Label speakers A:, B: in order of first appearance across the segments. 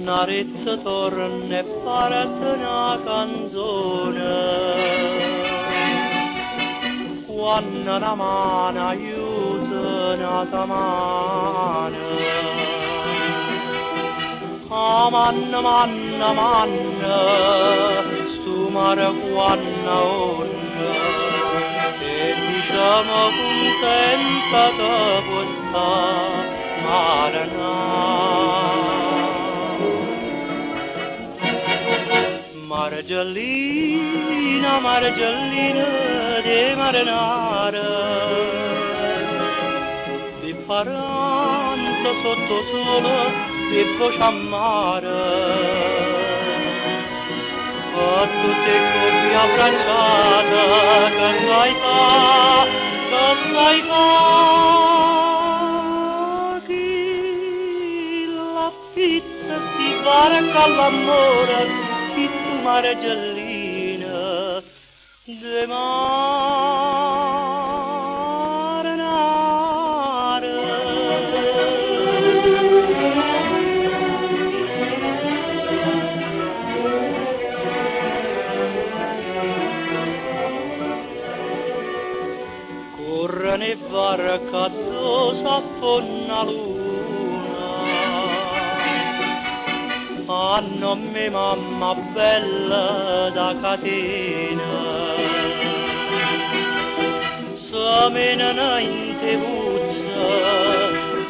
A: un'arezzo torna e parte una canzone. Quando la mano aiuta una mano, manna, manna, manna, stu mare quando onda, e diciamo contenta che questa mare Mare giallina di marinara, di paranza sotto sole, di voce amara, a tutte coppie abbracciate, che sai fa, chi la fitta si barca all'amore, chi tu mare giallina, de marinara. Corre ne barca dosa fonna luna, a nome mamma bella da catena. Se menano in tevuzza,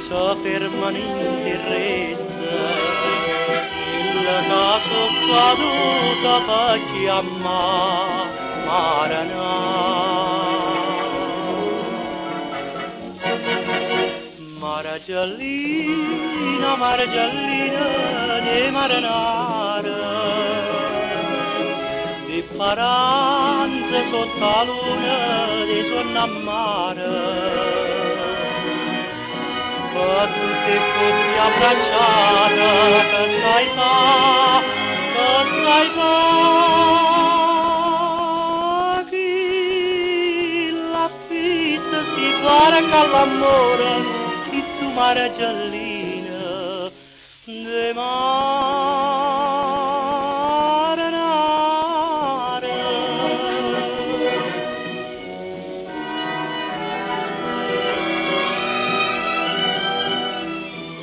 A: se fermano in terrezza, il caso caduta per chiamare Maranà. Mare giallina di marinara, di paranze sotto la luna di sonnamare, per tutte coppie abbracciate, che sai fa, chi la fitta si barca all'amore, si tu mare giallina de marinara.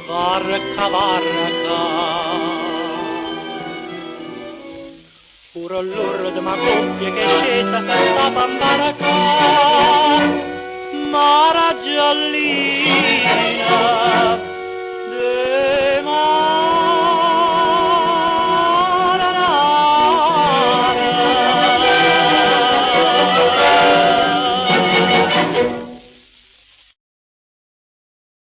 A: Barca, barca, pure l'ora di ma coppia che è scesa senza barca, mare giallina.